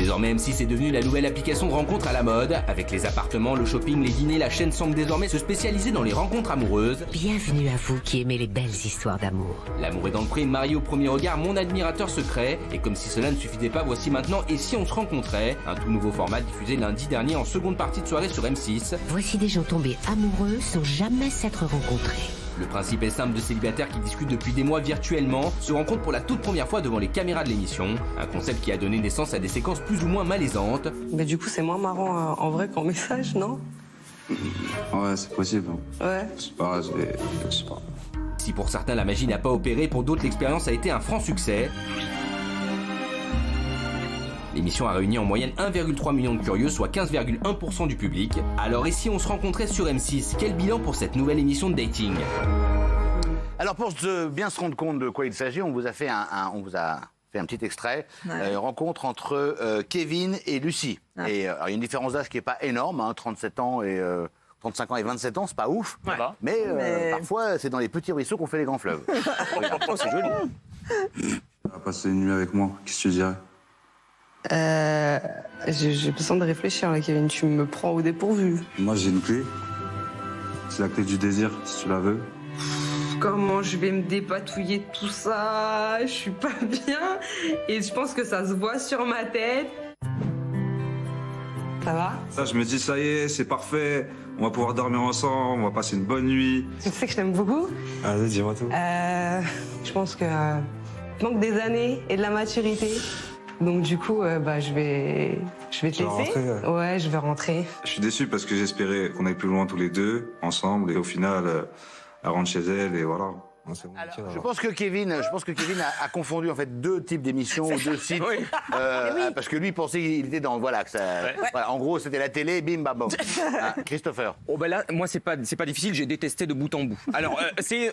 Désormais, M6 est devenu la nouvelle application de rencontre à la mode. Avec les appartements, le shopping, les dîners, la chaîne semble désormais se spécialiser dans les rencontres amoureuses. Bienvenue à vous qui aimez les belles histoires d'amour. L'amour est dans le pré, marié au premier regard, mon admirateur secret. Et comme si cela ne suffisait pas, voici maintenant Et si on se rencontrait, un tout nouveau format diffusé lundi dernier en seconde partie de soirée sur M6. Voici des gens tombés amoureux sans jamais s'être rencontrés. Le principe est simple, de célibataires qui discutent depuis des mois virtuellement se rencontrent pour la toute première fois devant les caméras de l'émission. Un concept qui a donné naissance à des séquences plus ou moins malaisantes. Mais du coup, c'est moins marrant en vrai qu'en message, non? Ouais, c'est possible. Ouais. C'est pas grave, je sais pas. Si pour certains la magie n'a pas opéré, pour d'autres l'expérience a été un franc succès. L'émission a réuni en moyenne 1,3 million de curieux, soit 15,1% du public. Alors et si on se rencontrait sur M6, quel bilan pour cette nouvelle émission de dating? Alors pour bien se rendre compte de quoi il s'agit, on vous a fait un petit extrait, rencontre entre Kevin et Lucie. Et alors, il y a une différence d'âge qui n'est pas énorme, 37 ans et 35 ans et 27 ans, c'est pas ouf. Ouais. Mais parfois, c'est dans les petits ruisseaux qu'on fait les grands fleuves. C'est joli. Tu vas passer une nuit avec moi, qu'est-ce que tu dirais? J'ai besoin de réfléchir là, Kevin. Tu me prends au dépourvu. Moi, j'ai une clé. C'est la clé du désir, si tu la veux. Comment je vais me dépatouiller de tout ça? Je suis pas bien. Et je pense que ça se voit sur ma tête. Ça va? Ça, je me dis, ça y est, c'est parfait. On va pouvoir dormir ensemble, on va passer une bonne nuit. Tu sais que je t'aime beaucoup. Allez, dis-moi tout. Je pense que il manque des années et de la maturité. Donc du coup, je vais te laisser. Rentrer, ouais, je vais rentrer. Je suis déçu parce que j'espérais qu'on aille plus loin tous les deux, ensemble. Et au final, elle rentre chez elle et voilà. C'est bon, Alors, je pense que Kevin a confondu en fait deux types d'émissions ou deux sites. Oui. Parce que lui pensait qu'il était dans voilà, en gros c'était la télé, bim bam bam. Christopher. Oh ben là, moi c'est pas difficile, j'ai détesté de bout en bout. Alors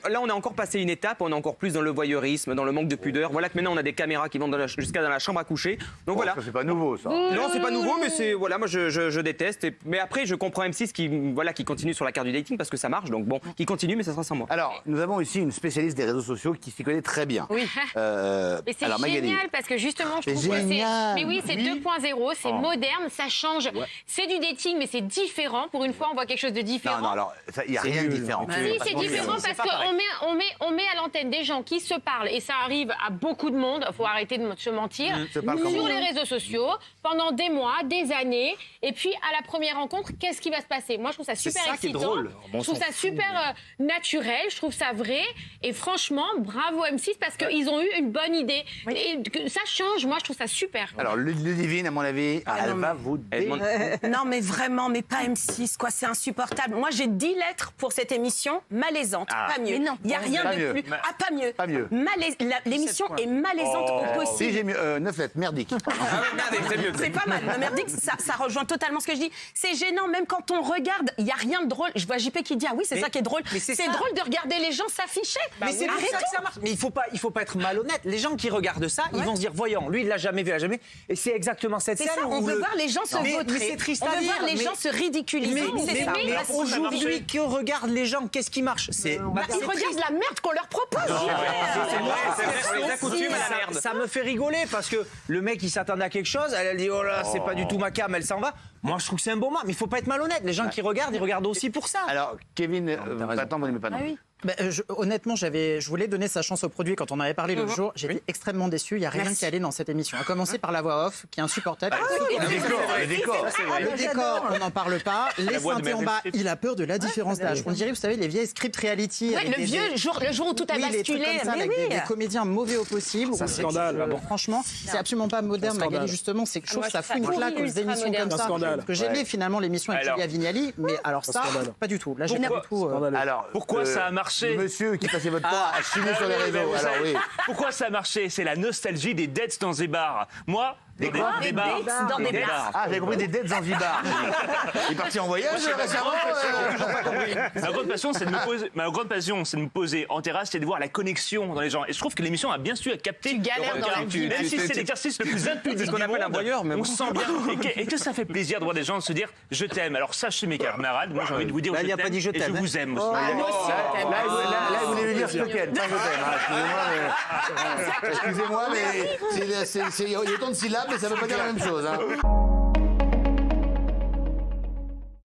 là on a encore passé une étape, on est encore plus dans le voyeurisme, dans le manque de pudeur. Voilà que maintenant on a des caméras qui vont jusqu'à dans la chambre à coucher. Donc voilà. C'est pas nouveau ça. Non, c'est pas nouveau, mais c'est voilà, moi je déteste. Mais après je comprends M6 qui continue sur la carte du dating parce que ça marche. Donc bon, qui continue, mais ça sera sans moi. Alors nous avons ici une spécialiste des réseaux sociaux qui s'y connaît très bien. Oui. Mais c'est génial parce que justement, je trouve que c'est. Mais oui, c'est 2.0, c'est moderne, ça change. Ouais. C'est du dating, mais c'est différent. Pour une fois, on voit quelque chose de différent. Non, alors, il n'y a rien de différent. Si, c'est différent parce qu'on met à l'antenne des gens qui se parlent et ça arrive à beaucoup de monde. Il faut arrêter de se mentir. Sur les réseaux sociaux, pendant des mois, des années. Et puis, à la première rencontre, qu'est-ce qui va se passer? Moi, je trouve ça super excitant. Drôle. Je trouve ça super naturel. Je trouve ça vrai. Et franchement, bravo M6 parce qu'ils ont eu une bonne idée. Oui. Et que ça change, moi je trouve ça super. Alors Ludivine, à mon avis, elle va vous Non mais vraiment, mais pas M6, quoi, c'est insupportable. Moi j'ai 10 lettres pour cette émission, malaisante, pas mieux. Il n'y a rien de plus. Pas mieux. Pas mieux. L'émission est malaisante au possible. Si j'ai mieux, 9 lettres, merdique. C'est mieux. C'est pas mal, merdique, ça rejoint totalement ce que je dis. C'est gênant, même quand on regarde, il n'y a rien de drôle. Je vois JP qui dit, ah oui, c'est ça qui est drôle. C'est drôle de regarder les gens s'afficher. Mais c'est pour ça que ça marche. Mais il faut pas être malhonnête. Les gens qui regardent ça, ils vont se dire, voyons, lui il l'a jamais vu, Et c'est exactement cette scène. C'est ça, on veut voir les gens se vautrer. Mais c'est triste on veut voir les gens se ridiculiser. Mais aujourd'hui, qui regarde les gens, qu'est-ce qui marche? Ils regardent la merde qu'on leur propose. Ça me fait rigoler parce que le mec il s'attendait à quelque chose, elle dit oh là c'est pas du tout ma cam, elle s'en va. Moi je trouve que c'est un bon moment, mais il faut pas être malhonnête. Les gens qui regardent, ils regardent aussi pour ça. Alors Kevin, attends, vous n'aimez pas non. Honnêtement, je voulais donner sa chance au produit quand on avait parlé l'autre jour. J'étais extrêmement déçu. Il n'y a rien qui allait dans cette émission. À commencer par la voix off, qui est insupportable. Le décor, on n'en parle pas. Les synthés en bas, il a peur de la différence d'âge. On dirait, vous savez, les vieilles script reality. Le jour où tout a basculé. Des comédiens mauvais au possible. C'est un scandale. Franchement, c'est absolument pas moderne, Magali, justement. C'est que je trouve que ça fout une claque aux émissions comme ça. Parce que j'aimais finalement l'émission avec Julia Vignali, mais alors ça, pas du tout. Là, j'ai pas du tout. Alors, pourquoi ça a marché? Monsieur qui passait votre temps à chiner sur les réseaux. Alors, oui. Pourquoi ça a marché? C'est la nostalgie des dates dans des bars. Moi, Des bars. Ah, j'avais compris des dettes Zanzibar. Il est parti en voyage récemment. Ma grande passion, c'est de me poser en terrasse et de voir la connexion dans les gens. Et je trouve que l'émission a bien su capter. Tu galères dans la vie. Même si c'est l'exercice le plus impudent qu'on appelle un voyeur, mais on sent bien. Et que ça fait plaisir de voir des gens se dire je t'aime. Alors sachez mes camarades, moi j'ai envie de vous dire je t'aime. Et je vous aime aussi. Là, vous voulez lui dire je te ken, pas je t'aime. Excusez-moi, mais il y a autant de syllabes. mais ça veut pas dire la même chose. Hein.